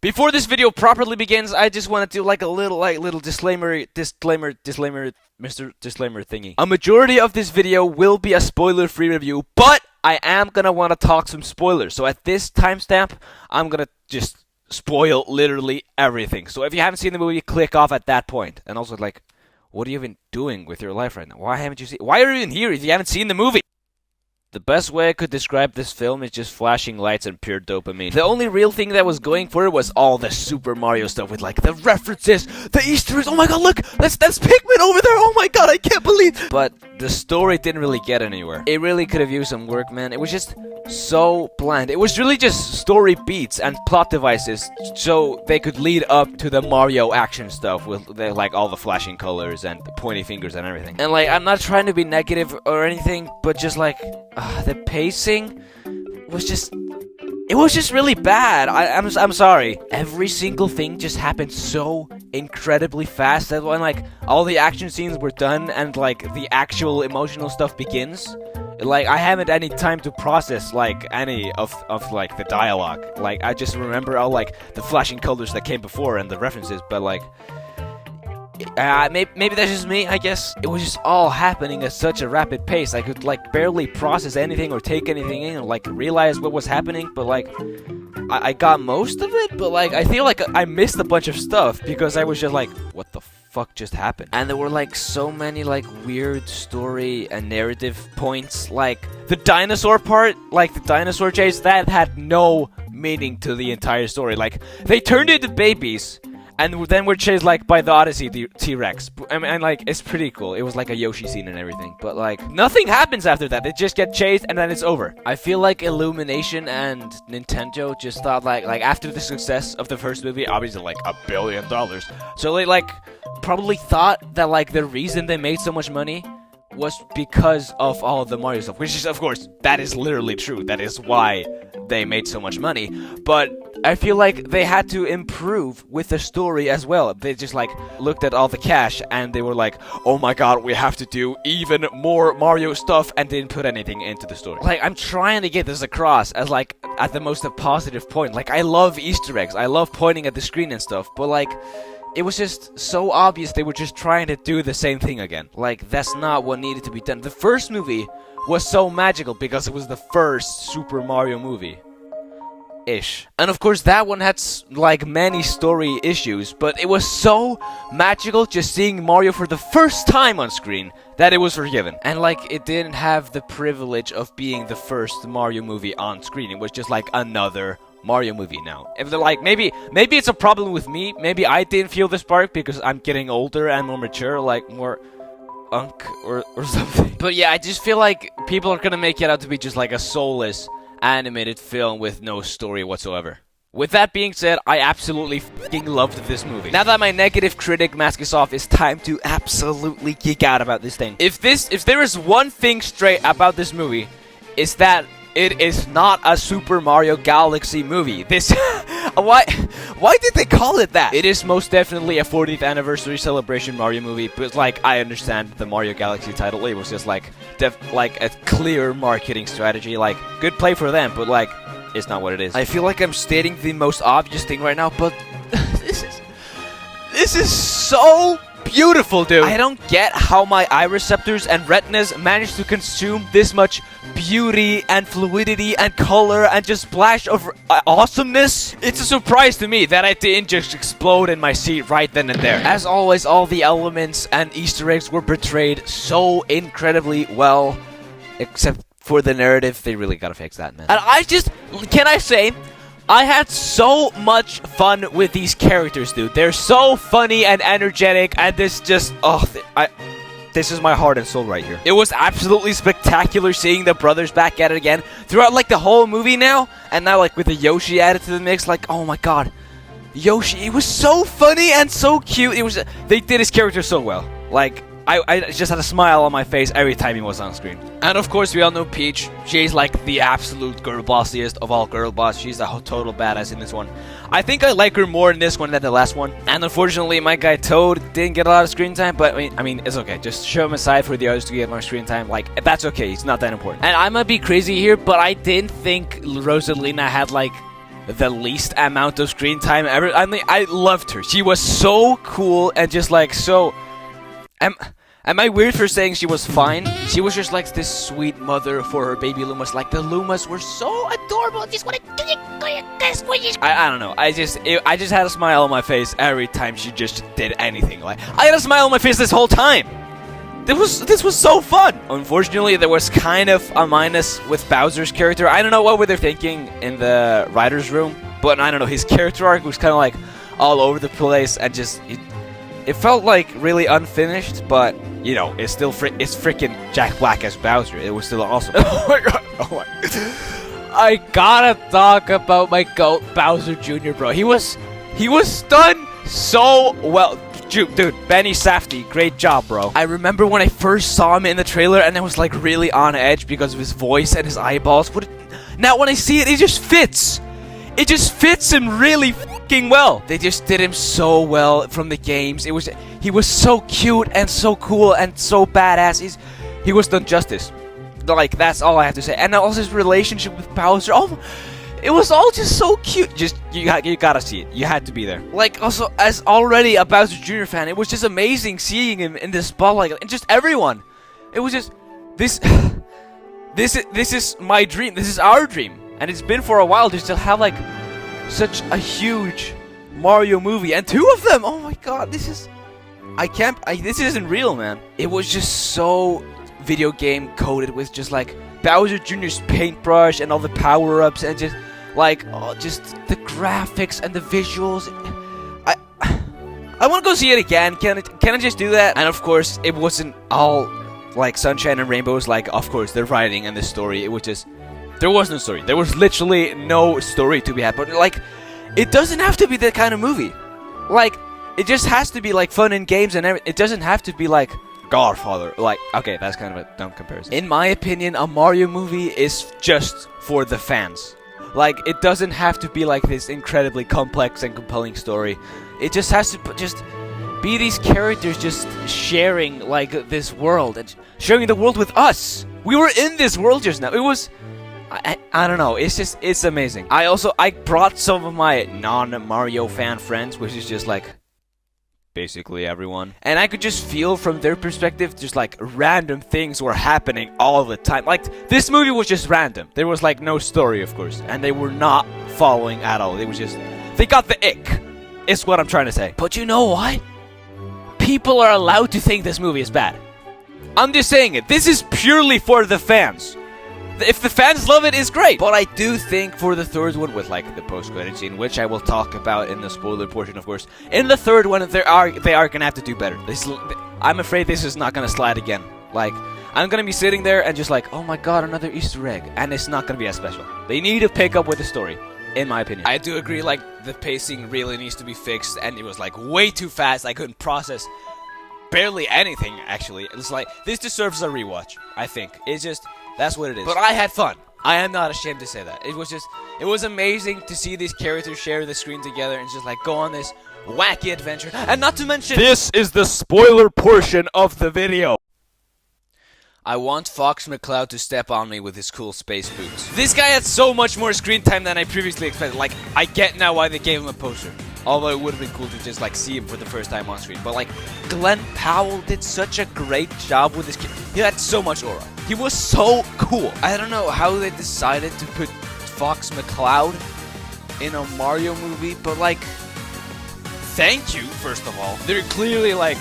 Before this video properly begins, I just want to do like a little disclaimer Mr. Disclaimer thingy. A majority of this video will be a spoiler-free review, but I am gonna want to talk some spoilers. So at this timestamp, I'm gonna just spoil literally everything. So if you haven't seen the movie, click off at that point. And also, like, what are you even doing with your life right now? Why haven't you seen? Why are you even here if you haven't seen the movie? The best way I could describe this film is just flashing lights and pure dopamine. The only real thing that was going for it was all the Super Mario stuff with like the references, the Easter eggs. Oh my god, look! That's Pikmin over there! Oh my god, I can't believe. But the story didn't really get anywhere. It really could have used some work, man. It was just so bland. It was really just story beats and plot devices so they could lead up to the Mario action stuff with like all the flashing colors and the pointy fingers and everything. And like, I'm not trying to be negative or anything, but just like the pacing was just, it was just really bad. I'm sorry. Every single thing just happened so incredibly fast that when like all the action scenes were done and like the actual emotional stuff begins, like I haven't any time to process like any of like the dialogue. Like I just remember all like the flashing colors that came before and the references, but like maybe that's just me, I guess. It was just all happening at such a rapid pace. I could like barely process anything or take anything in or like realize what was happening, but like I got most of it, but like I feel like I missed a bunch of stuff because I was just like, what the fuck just happened? And there were like so many like weird story and narrative points, like the dinosaur part, like the dinosaur chase, that had no meaning to the entire story. Like they turned into babies and then we're chased like by the Odyssey T-Rex. And like it's pretty cool. It was like a Yoshi scene and everything. But like nothing happens after that. They just get chased and then it's over. I feel like Illumination and Nintendo just thought like after the success of the first movie, obviously like $1 billion. So they like probably thought that like the reason they made so much money was because of all of the Mario stuff, which is, of course, that is literally true. That is why they made so much money. But I feel like they had to improve with the story as well. They just like looked at all the cash and they were like, oh my god, we have to do even more Mario stuff, and didn't put anything into the story. Like, I'm trying to get this across as like at the most positive point. Like, I love Easter eggs. I love pointing at the screen and stuff, but like it was just so obvious they were just trying to do the same thing again. Like, that's not what needed to be done. The first movie was so magical because it was the first Super Mario movie. Ish. And of course that one had like many story issues, but it was so magical just seeing Mario for the first time on screen that it was forgiven. And like it didn't have the privilege of being the first Mario movie on screen. It was just like another Mario movie now. If they're like, maybe it's a problem with me. Maybe I didn't feel this spark because I'm getting older and more mature, like more unk or something. But yeah, I just feel like people are gonna make it out to be just like a soulless animated film with no story whatsoever. With that being said, I absolutely fucking loved this movie. Now that my negative critic mask is off, it's time to absolutely geek out about this thing. If there is one thing straight about this movie, it's that it is not a Super Mario Galaxy movie. This why did they call it that? It is most definitely a 40th anniversary celebration Mario movie, but like I understand the Mario Galaxy title. It was just like a clear marketing strategy. Like, good play for them, but like it's not what it is. I feel like I'm stating the most obvious thing right now, but this is so beautiful, dude. I don't get how my eye receptors and retinas managed to consume this much beauty and fluidity and color and just splash of awesomeness. It's a surprise to me that I didn't just explode in my seat right then and there. As always, all the elements and Easter eggs were portrayed so incredibly well, except for the narrative. They really gotta fix that, man. And can I say, I had so much fun with these characters, dude. They're so funny and energetic, and this just, this is my heart and soul right here. It was absolutely spectacular seeing the brothers back at it again throughout like the whole movie now, and now like with the Yoshi added to the mix, like, oh my god, Yoshi, it was so funny and so cute. They did his character so well. Like, I just had a smile on my face every time he was on screen. And of course, we all know Peach. She's like the absolute girl bossiest of all girl boss. She's a total badass in this one. I think I like her more in this one than the last one. And unfortunately, my guy Toad didn't get a lot of screen time, but I mean, it's okay. Just show him aside for the others to get more screen time. Like, that's okay. It's not that important. And I might be crazy here, but I didn't think Rosalina had like the least amount of screen time ever. I mean, I loved her. She was so cool and just like so. Am I weird for saying she was fine? She was just like this sweet mother for her baby Lumas. Like the Lumas were so adorable. Just want to I don't know. I just had a smile on my face every time she just did anything. Like I had a smile on my face this whole time. This was so fun. Unfortunately, there was kind of a minus with Bowser's character. I don't know what were they thinking in the writer's room, but I don't know. His character arc was kind of like all over the place and just it felt like really unfinished. But you know, it's still it's freaking Jack Black as Bowser. It was still awesome. Oh my god! Oh my! I gotta talk about my goat Bowser Jr. Bro. He was done so well. Dude, Benny Safdie, great job, bro. I remember when I first saw him in the trailer and I was like really on edge because of his voice and his eyeballs. Now when I see it, it just fits. It just fits him really fucking well. They just did him so well from the games. He was so cute and so cool and so badass. He was done justice. Like, that's all I have to say. And also his relationship with Bowser. Oh, it was all just so cute. Just you gotta see it. You had to be there. Like, also as already a Bowser Jr. fan, it was just amazing seeing him in this spotlight and just everyone. It was just this is my dream. This is our dream, and it's been for a while just to have like such a huge Mario movie and two of them. Oh my god, this isn't real, man. It was just so video game coded with just like Bowser Jr.'s paintbrush and all the power-ups and just like just the graphics and the visuals. I want to go see it again. Can I just do that? And of course, it wasn't all like sunshine and rainbows. Like, of course, the writing and the story. It was just there was no story. There was literally no story to be had. But like, it doesn't have to be that kind of movie. Like, it just has to be like fun and games and everything. It doesn't have to be like Godfather. Like, okay, that's kind of a dumb comparison. In my opinion, a Mario movie is just for the fans. Like, it doesn't have to be like this incredibly complex and compelling story. It just has to just be these characters just sharing like this world and sharing the world with us. We were in this world just now. It was I don't know. It's amazing. I brought some of my non-Mario fan friends, which is just like basically everyone, and I could just feel from their perspective just like random things were happening all the time. Like, this movie was just random. There was like no story, of course, and they were not following at all. They got the ick, is what I'm trying to say. But you know what? People are allowed to think this movie is bad. I'm just saying it. This is purely for the fans. If the fans love it, it's great. But I do think for the third one, with like the post-credit scene, which I will talk about in the spoiler portion, of course. In the third one, they are gonna have to do better. I'm afraid this is not gonna slide again. Like, I'm gonna be sitting there and just like, oh my god, another Easter egg, and it's not gonna be as special. They need to pick up with the story, in my opinion. I do agree, like, the pacing really needs to be fixed, and it was like way too fast. I couldn't process barely anything, actually. It's like, this deserves a rewatch, I think. It's just, that's what it is. But I had fun. I am not ashamed to say that. It was amazing to see these characters share the screen together and just like go on this wacky adventure. And not to mention, this is the spoiler portion of the video. I want Fox McCloud to step on me with his cool space boots. This guy had so much more screen time than I previously expected. Like, I get now why they gave him a poster. Although it would have been cool to just like see him for the first time on screen. But like, Glenn Powell did such a great job with his kid. He had so much aura. He was so cool. I don't know how they decided to put Fox McCloud in a Mario movie, but like, thank you, first of all. They're clearly like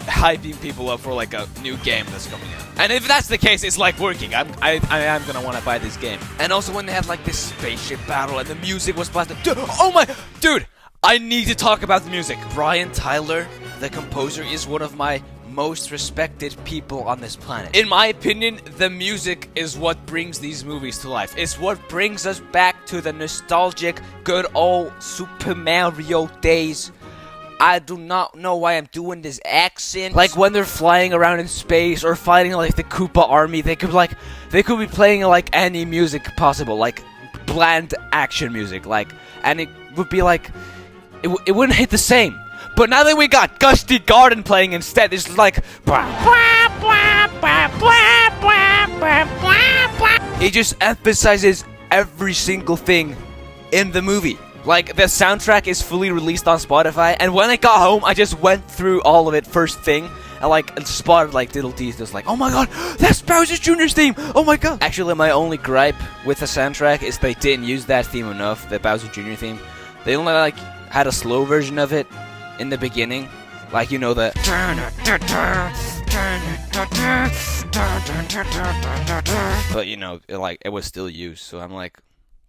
hyping people up for like a new game that's coming out. And if that's the case, it's like working. I am gonna want to buy this game. And also when they had like this spaceship battle and the music was blasted. Dude, I need to talk about the music. Brian Tyler, the composer, is one of my most respected people on this planet. In my opinion, the music is what brings these movies to life. It's what brings us back to the nostalgic, good old Super Mario days. I do not know why I'm doing this accent. Like when they're flying around in space or fighting like the Koopa army, they could be playing like any music possible, like bland action music, like, and it would be like, it wouldn't hit the same. But now that we got Gusty Garden playing instead, it's like, it just emphasizes every single thing in the movie. Like, the soundtrack is fully released on Spotify, and when I got home, I just went through all of it first thing, and like, spotted like little details like, oh my god, that's Bowser Jr.'s theme, oh my god. Actually, my only gripe with the soundtrack is they didn't use that theme enough, the Bowser Jr. theme. They only like, had a slow version of it in the beginning, like, you know, the... But, you know, it was still used, so I'm like...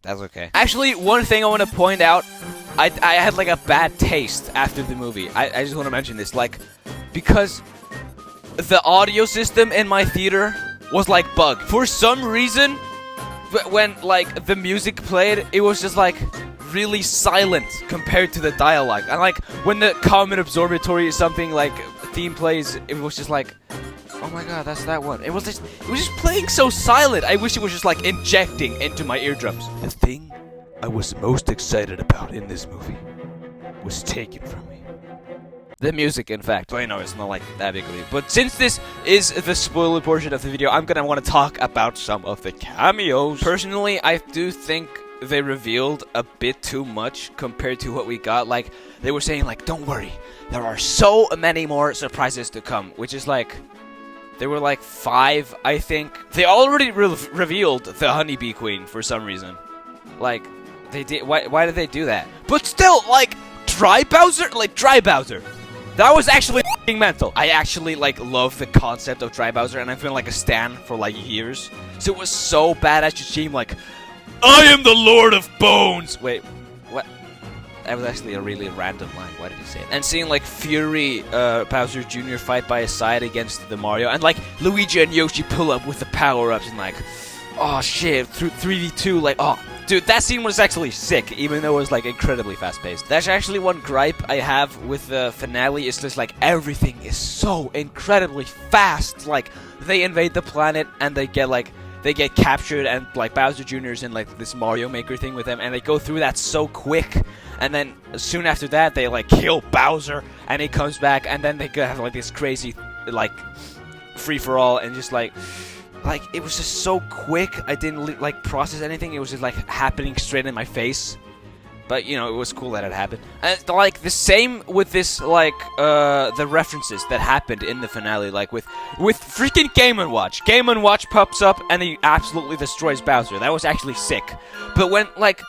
That's okay. Actually, one thing I want to point out, I had like a bad taste after the movie. I just want to mention this, like, because the audio system in my theater was like bugged. For some reason, when like the music played, it was just like really silent compared to the dialogue. And like when the Common Observatory or something like theme plays, it was just like, oh my god, that's that one. It was just playing so silent. I wish it was just like injecting into my eardrums. The thing I was most excited about in this movie was taken from me. The music, in fact. But I know it's not like that big of a deal. But since this is the spoiler portion of the video, I'm gonna want to talk about some of the cameos. Personally, I do think they revealed a bit too much compared to what we got. Like, they were saying like, don't worry, there are so many more surprises to come, which is like... There were like 5, I think. They already revealed the Honeybee Queen for some reason. Like, they did. Why did they do that? But still, like, Dry Bowser? Like, Dry Bowser. That was actually f***ing mental. I actually, like, love the concept of Dry Bowser, and I've been, like, a stan for, like, years. So it was so badass to seem like, I am the Lord of Bones! Wait, what? That was actually a really random line. Why did he say it? And seeing like Fury, Bowser Jr. fight by his side against the Mario, and like Luigi and Yoshi pull up with the power-ups, and like, oh shit, through 3v2, like, oh, dude, that scene was actually sick, even though it was like incredibly fast-paced. That's actually one gripe I have with the finale. Is just like everything is so incredibly fast. Like they invade the planet and they get captured, and like Bowser Jr.'s in like this Mario Maker thing with them, and they go through that so quick. And then soon after that, they like kill Bowser, and he comes back, and then they have like this crazy like free for all, and just like it was just so quick. I didn't like process anything. It was just like happening straight in my face. But you know, it was cool that it happened. And like the same with this, like the references that happened in the finale, like with freaking Game & Watch. Game & Watch pops up and he absolutely destroys Bowser. That was actually sick. But when like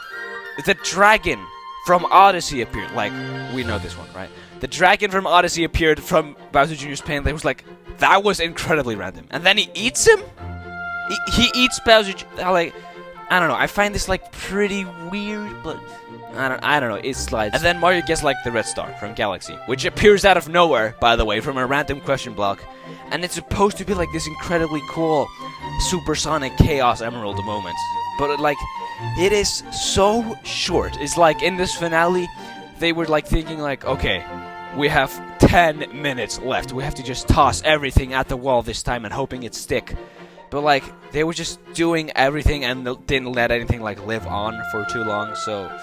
the dragon from Odyssey appeared, like we know this one, right? The dragon from Odyssey appeared from Bowser Jr.'s pain. They was like, that was incredibly random. And then he eats him. He eats Bowser. Like, I don't know. I find this like pretty weird, but. I don't know, it slides. And then Mario gets like the red star from Galaxy, which appears out of nowhere, by the way, from a random question block. And it's supposed to be like this incredibly cool supersonic chaos emerald moment. But like, it is so short. It's like in this finale, they were like thinking like, okay, we have 10 minutes left. We have to just toss everything at the wall this time and hoping it stick. But like, they were just doing everything and didn't let anything like live on for too long, so...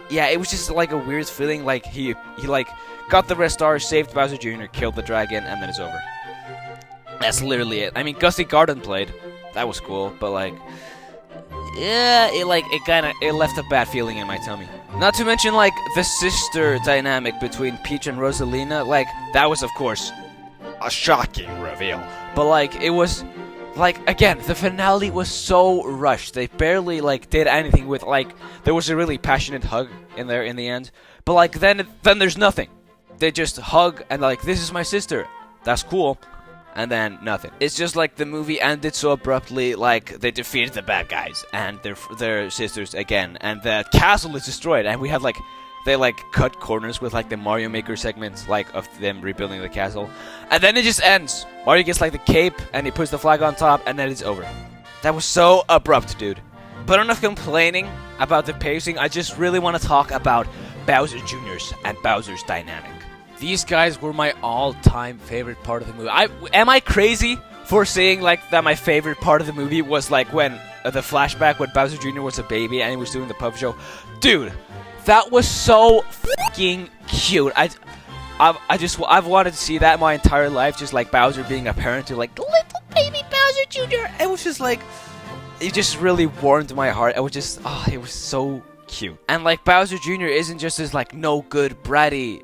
Yeah, it was just like a weird feeling, like he like got the red star, saved Bowser Jr., killed the dragon, and then it's over. That's literally it. I mean, Gusty Garden played. That was cool, but like, yeah, it left a bad feeling in my tummy. Not to mention like the sister dynamic between Peach and Rosalina, like that was of course a shocking reveal. But like it was like, again, the finale was so rushed. They barely, like, did anything with, like, there was a really passionate hug in there in the end. But, like, then there's nothing. They just hug and, like, this is my sister. That's cool. And then nothing. It's just, like, the movie ended so abruptly, like, they defeated the bad guys and their sisters again. And the castle is destroyed. And we have, like, they, like, cut corners with, like, the Mario Maker segments, like, of them rebuilding the castle. And then it just ends. Mario gets, like, the cape, and he puts the flag on top, and then it's over. That was so abrupt, dude. But enough complaining about the pacing. I just really want to talk about Bowser Jr.'s and Bowser's dynamic. These guys were my all-time favorite part of the movie. Am I crazy for saying, like, that my favorite part of the movie was, like, when the flashback when Bowser Jr. was a baby and he was doing the puppet show? Dude! That was so fucking cute. I've wanted to see that my entire life, just like Bowser being a parent to like little baby Bowser Jr. It was just like, it just really warmed my heart. It was just, it was so cute. And like Bowser Jr. isn't just this like no good bratty,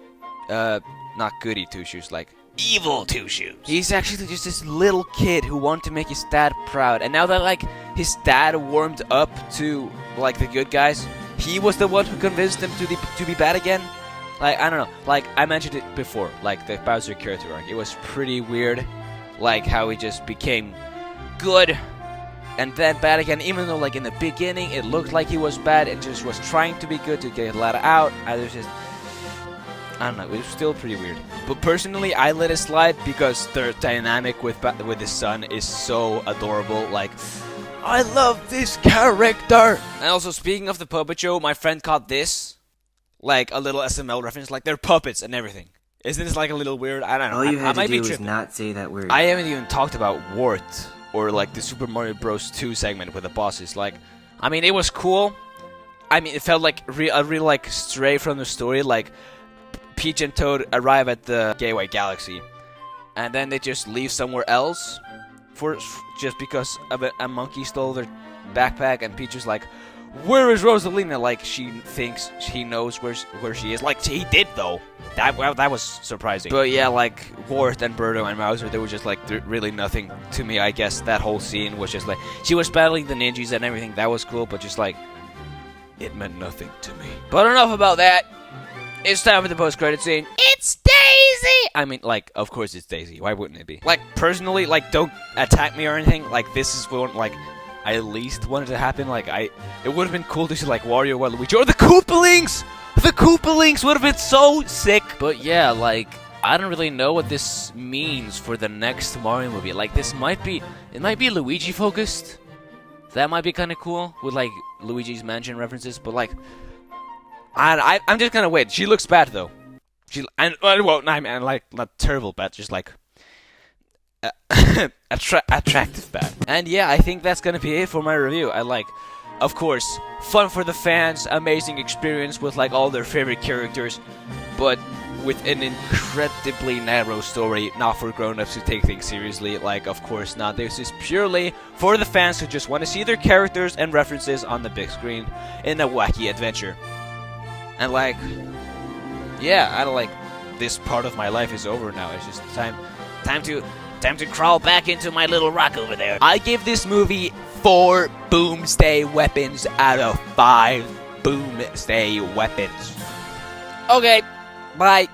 not goody Two Shoes, like evil Two Shoes. He's actually just this little kid who wanted to make his dad proud. And now that like his dad warmed up to like the good guys, he was the one who convinced him to be bad again. Like, I don't know, like I mentioned it before, like the Bowser character arc, it was pretty weird, like how he just became good and then bad again, even though like in the beginning it looked like he was bad and just was trying to be good to get let out. I don't know, it was still pretty weird. But personally, I let it slide because their dynamic with his son is so adorable. Like, I love this character. And also, speaking of the puppet show, my friend caught this like a little SML reference, like they're puppets and everything. Isn't this like a little weird? I don't know. All you had to do was not say that word. I haven't even talked about Wart or like the Super Mario Bros. 2 segment with the bosses. Like, I mean, it was cool. I mean, it felt like a real like stray from the story. Like, Peach and Toad arrive at the Gateway Galaxy, and then they just leave somewhere else just because of a monkey stole their backpack, and Peach is like, "Where is Rosalina?" Like, she thinks he knows where she is. Like, he did though. That was surprising. But yeah, like Wart and Birdo and Mouser, they were just like really nothing to me. I guess that whole scene was just like she was battling the ninjas and everything. That was cool, but just like it meant nothing to me. But enough about that. It's time for the post-credit scene. It's Daisy! I mean, like, of course it's Daisy. Why wouldn't it be? Like, personally, like, don't attack me or anything. Like, this is what, like, I at least wanted to happen. Like, it would have been cool to see, like, Wario, Waluigi, or the Koopalings! The Koopalings would have been so sick! But yeah, like, I don't really know what this means for the next Mario movie. Like, it might be Luigi-focused. That might be kind of cool, with, like, Luigi's Mansion references, but, like, I'm just gonna wait. She looks bad though. Not terrible bad, just like attractive bad. And yeah, I think that's gonna be it for my review. Of course, fun for the fans, amazing experience with like all their favorite characters, but with an incredibly narrow story, not for grown-ups who take things seriously. Like, of course not. This is purely for the fans who just want to see their characters and references on the big screen in a wacky adventure. And like, yeah, I don't like this part of my life is over now. It's just time to crawl back into my little rock over there. I give this movie 4 boomstay weapons out of 5 boomstay weapons. Okay, bye.